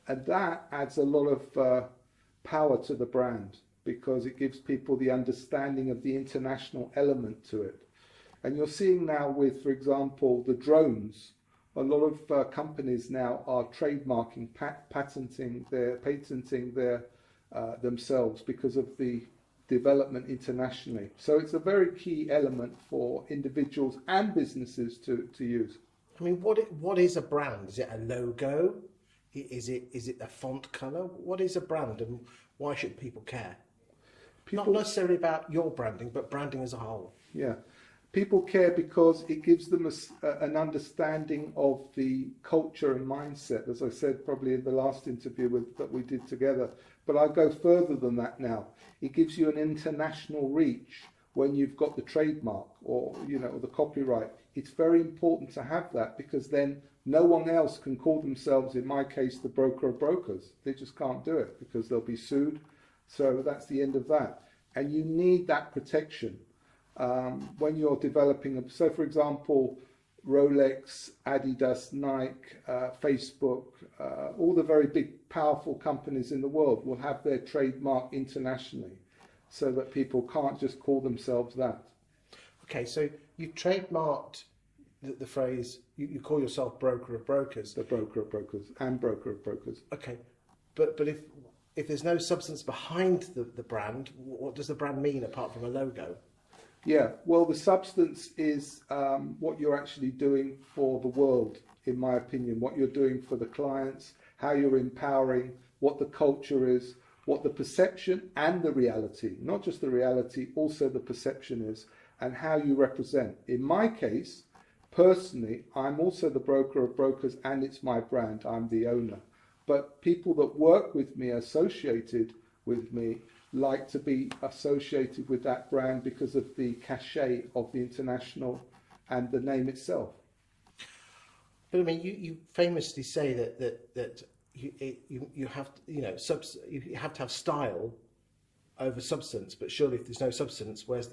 And that adds a lot of power to the brand because it gives people the understanding of the international element to it. And you're seeing now with, for example, the drones, a lot of companies now are trademarking, patenting their themselves because of the development internationally. So it's a very key element for individuals and businesses to use. I mean, what is a brand? Is it a logo? Is it a font color? What is a brand, and why should people care? Not People, necessarily about your branding, but branding as a whole. yeah, people care because it gives them an understanding of the culture and mindset, as I said probably in the last interview that we did together. But I go further than that now. It gives you an international reach when you've got the trademark or the copyright. It's very important to have that because then no one else can call themselves, in my case, the broker of brokers. They just can't do it because they'll be sued. So that's the end of that. And you need that protection when you're developing. So, for example, Rolex, Adidas, Nike, Facebook, all the very big, powerful companies in the world will have their trademark internationally so that people can't just call themselves that. Okay, so you've trademarked the phrase, you call yourself broker of brokers. The broker of brokers and broker of brokers. Okay, but if there's no substance behind the brand, what does the brand mean apart from a logo? Yeah, well, the substance is what you're actually doing for the world, in my opinion, what you're doing for the clients, how you're empowering, what the culture is, what the perception and the reality, not just the reality, also the perception is, and how you represent. In my case, personally, I'm also the broker of brokers and it's my brand, I'm the owner. But people that work with me, associated with me, like to be associated with that brand because of the cachet of the international and the name itself. But I mean, you famously say that you have to, you have to have style over substance. But surely, if there's no substance, what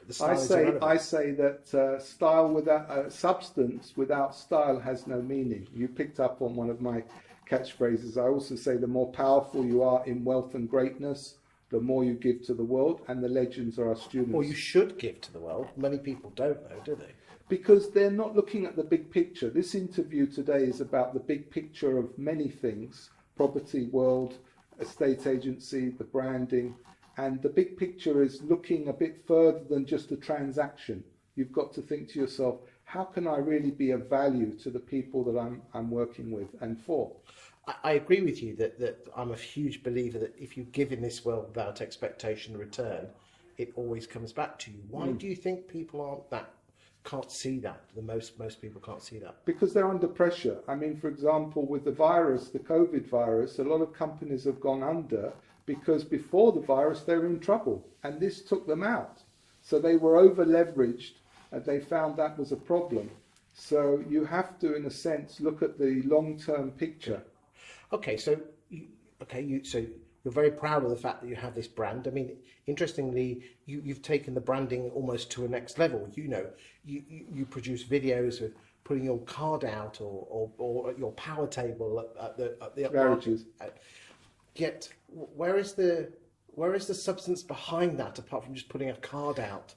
the style is irrelevant. I say that style without substance without style has no meaning. You picked up on one of my catchphrases. I also say the more powerful you are in wealth and greatness, the more you give to the world, and the legends are our students. Or you should give to the world. Many people don't know, do they? Because they're not looking at the big picture. This interview today is about the big picture of many things: property, world, estate agency, the branding. And the big picture is looking a bit further than just a transaction. You've got to think to yourself, how can I really be of value to the people that I'm working with and for? I agree with you that I'm a huge believer that if you give in this world without expectation and return, it always comes back to you. Why do you think people can't see that? Most people can't see that. Because they're under pressure. I mean, for example, with the virus, the COVID virus, a lot of companies have gone under because before the virus they were in trouble and this took them out. So they were over leveraged and they found that was a problem. So you have to, in a sense, look at the long-term picture. Okay, so you're very proud of the fact that you have this brand. I mean, interestingly, you've taken the branding almost to a next level. You produce videos with putting your card out or at your power table at the Garages. Yet, where is the substance behind that apart from just putting a card out?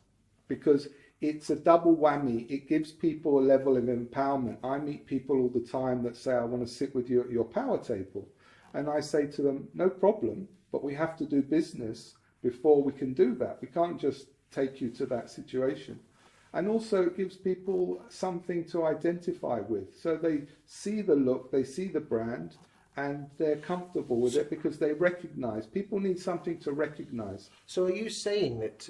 Because it's a double whammy. It gives people a level of empowerment. I meet people all the time that say, I want to sit with you at your power table. And I say to them, no problem, but we have to do business before we can do that. We can't just take you to that situation. And also it gives people something to identify with. So they see the look, they see the brand, and they're comfortable with it because they recognize. People need something to recognize. So are you saying that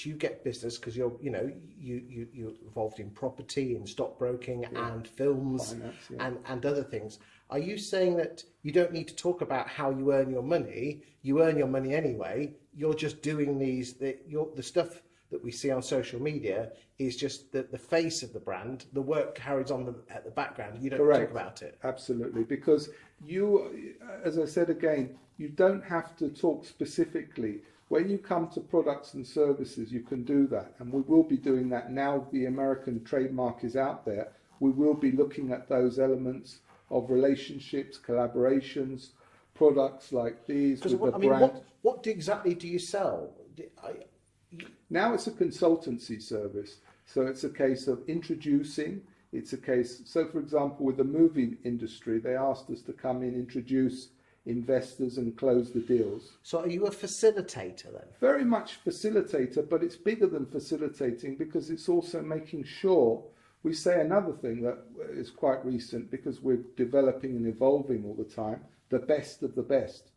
you get business because you're involved in property and stockbroking and films, finance, and other things? Are you saying that you don't need to talk about how you earn your money? You earn your money anyway. You're just doing the stuff that we see on social media is just the face of the brand. The work carries on at the background. You don't talk about it. Absolutely, because you, as I said again, you don't have to talk specifically. When you come to products and services, you can do that, and we will be doing that now. The American trademark is out there. We will be looking at those elements of relationships, collaborations, products like these with the brand. What exactly do you sell? Now it's a consultancy service. So it's a case of introducing, so for example, with the movie industry, they asked us to come in, introduce investors and close the deals. So are you a facilitator then? Very much facilitator, but it's bigger than facilitating because it's also making sure we say another thing that is quite recent because we're developing and evolving all the time, the best of the best.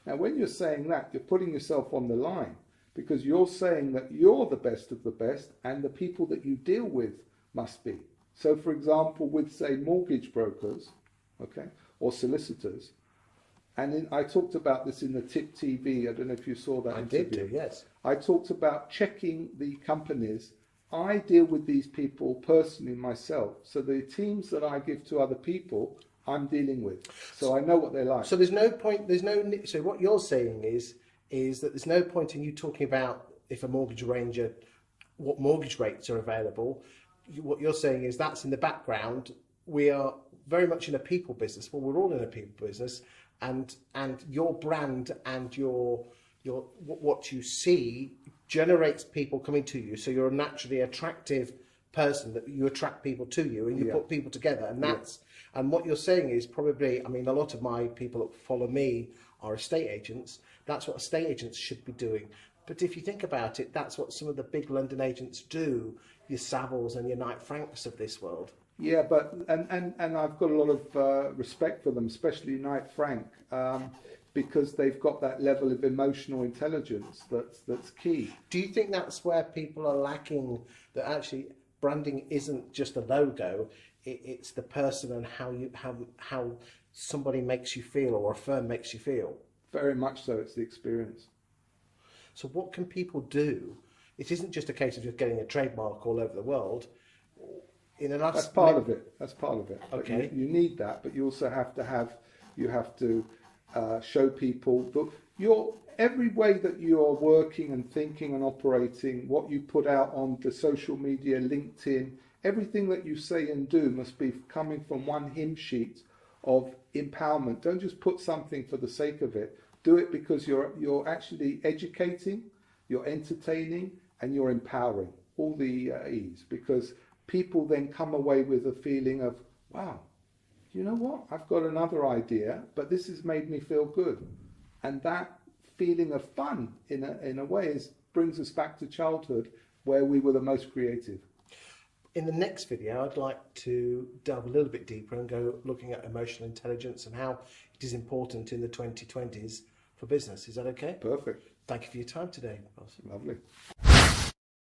Now, when you're saying that, you're putting yourself on the line because you're saying that you're the best of the best and the people that you deal with must be. So, for example, with, say, mortgage brokers, okay, or solicitors, and I talked about this in the TIP TV. I don't know if you saw that interview. I did do, yes. I talked about checking the companies. I deal with these people personally myself. So the teams that I give to other people, I'm dealing with. So I know what they're like. So there's no point, so what you're saying is that there's no point in you talking about if a mortgage arranger, what mortgage rates are available. What you're saying is that's in the background. We are very much in a people business. Well, we're all in a people business. And your brand and your what you see generates people coming to you. So you're a naturally attractive person that you attract people to you, and you put people together. And that's and what you're saying is probably. I mean, a lot of my people that follow me are estate agents. That's what estate agents should be doing. But if you think about it, that's what some of the big London agents do. Your Savills and your Knight Franks of this world. Yeah, but and I've got a lot of respect for them, especially Knight Frank, because they've got that level of emotional intelligence that's key. Do you think that's where people are lacking? That actually branding isn't just a logo; it's the person and how somebody makes you feel or a firm makes you feel. Very much so. It's the experience. So what can people do? It isn't just a case of just getting a trademark all over the world. That's part of it. That's part of it. Okay. You need that, but you also have to show people that every way that you're working and thinking and operating, what you put out on the social media, LinkedIn, everything that you say and do must be coming from one hymn sheet of empowerment. Don't just put something for the sake of it. Do it because you're actually educating, you're entertaining, and you're empowering. All the E's, because people then come away with a feeling of, wow, you know what? I've got another idea, but this has made me feel good. And that feeling of fun, in a way, brings us back to childhood, where we were the most creative. In the next video, I'd like to delve a little bit deeper and go looking at emotional intelligence and how it is important in the 2020s for business. Is that okay? Perfect. Thank you for your time today, boss. Lovely.